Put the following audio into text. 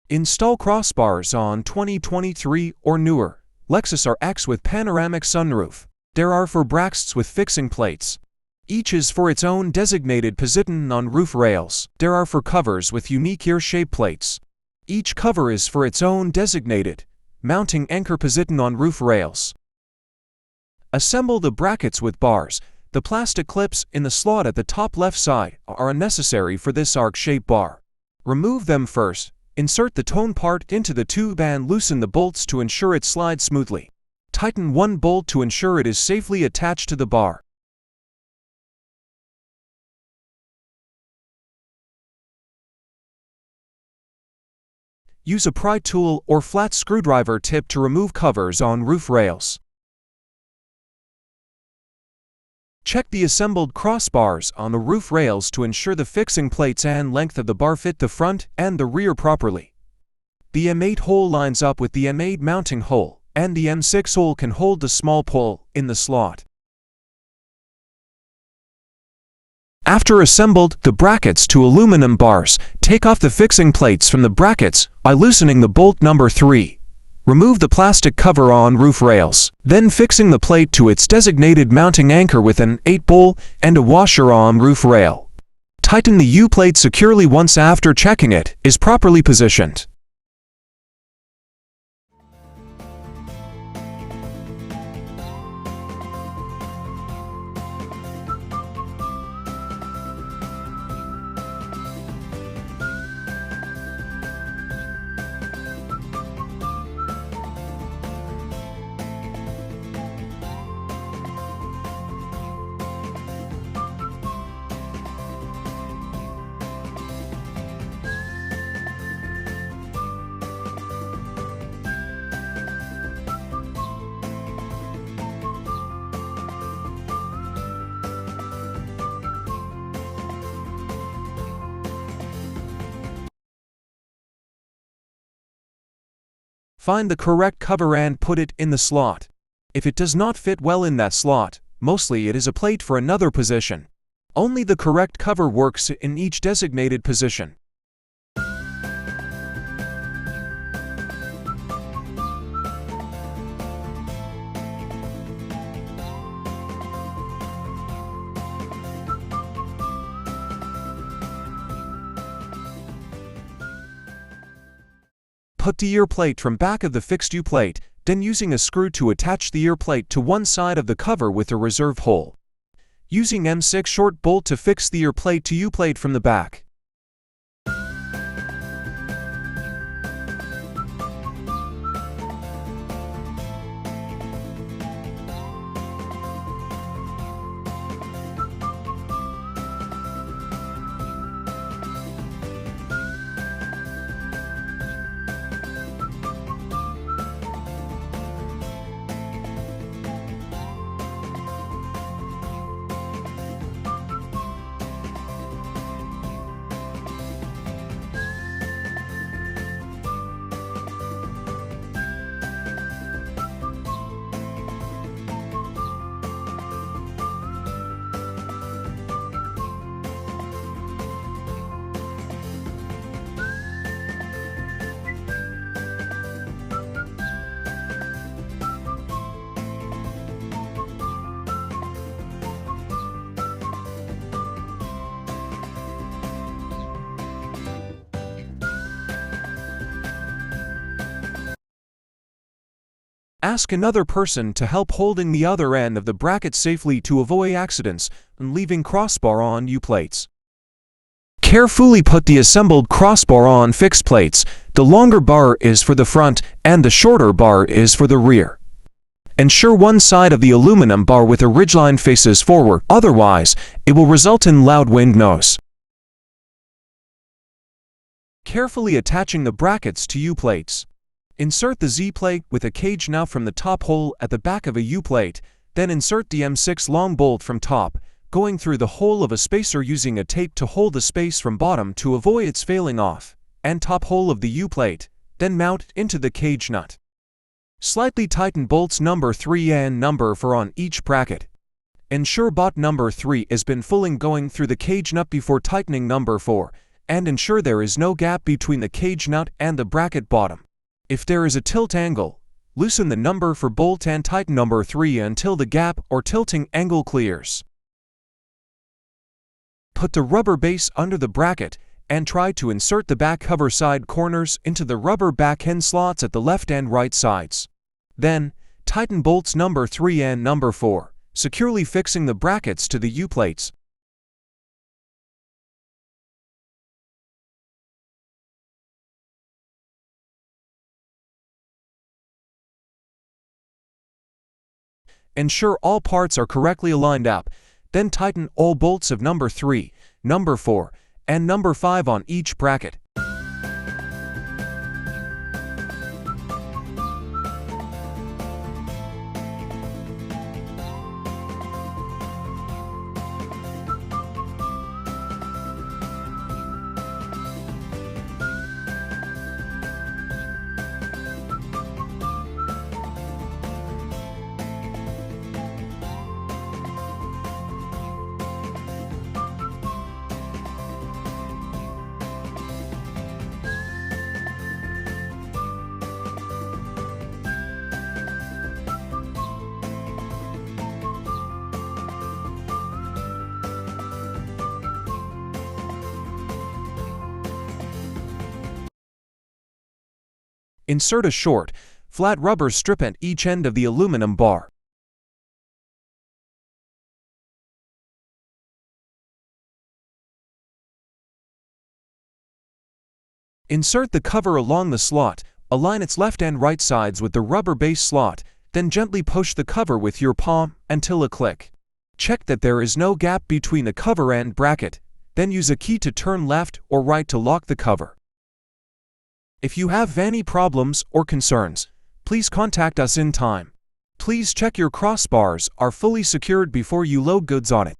Install crossbars on 2023 or newer Lexus RX with panoramic sunroof. There are 4 brackets with fixing plates. Each is for its own designated position on roof rails. There are 4 covers with unique ear-shaped plates. Each cover is for its own designated mounting anchor position on roof rails. Assemble the brackets with bars. The plastic clips in the slot at the top left side are unnecessary for this arc-shaped bar. Remove them first. Insert the tone part into the tube and loosen the bolts to ensure it slides smoothly. Tighten one bolt to ensure it is safely attached to the bar. Use a pry tool or flat screwdriver tip to remove covers on roof rails. Check the assembled crossbars on the roof rails to ensure the fixing plates and length of the bar fit the front and the rear properly. The M8 hole lines up with the M8 mounting hole, and the M6 hole can hold the small pole in the slot. After assembled the brackets to aluminum bars, take off the fixing plates from the brackets by loosening the bolt number 3. Remove the plastic cover on roof rails, then fixing the plate to its designated mounting anchor with an 8-bolt and a washer on roof rail. Tighten the U-plate securely once after checking it is properly positioned. Find the correct cover and put it in the slot. If it does not fit well in that slot, mostly it is a plate for another position. Only the correct cover works in each designated position. Put the ear plate from back of the fixed U-plate, then using a screw to attach the ear plate to one side of the cover with a reserve hole. Using M6 short bolt to fix the ear plate to U-plate from the back. Ask another person to help holding the other end of the bracket safely to avoid accidents and leaving crossbar on U-plates. Carefully put the assembled crossbar on fixed plates. The longer bar is for the front and the shorter bar is for the rear. Ensure one side of the aluminum bar with a ridgeline faces forward, otherwise it will result in loud wind noise. Carefully attaching the brackets to U-plates. Insert the Z-plate with a cage nut from the top hole at the back of a U-plate, then insert the M6 long bolt from top, going through the hole of a spacer using a tape to hold the space from bottom to avoid its failing off, and top hole of the U-plate, then mount into the cage nut. Slightly tighten bolts number 3 and number 4 on each bracket. Ensure bolt number 3 has been fully going through the cage nut before tightening number 4, and ensure there is no gap between the cage nut and the bracket bottom. If there is a tilt angle, loosen the number 4 bolt and tighten number 3 until the gap or tilting angle clears. Put the rubber base under the bracket and try to insert the back cover side corners into the rubber back end slots at the left and right sides. Then, tighten bolts number 3 and number 4, securely fixing the brackets to the U-plates. Ensure all parts are correctly aligned up, then tighten all bolts of number 3, number 4, and number 5 on each bracket. Insert a short, flat rubber strip at each end of the aluminum bar. Insert the cover along the slot, align its left and right sides with the rubber base slot, then gently push the cover with your palm until a click. Check that there is no gap between the cover and bracket, then use a key to turn left or right to lock the cover. If you have any problems or concerns, please contact us in time. Please check your crossbars are fully secured before you load goods on it.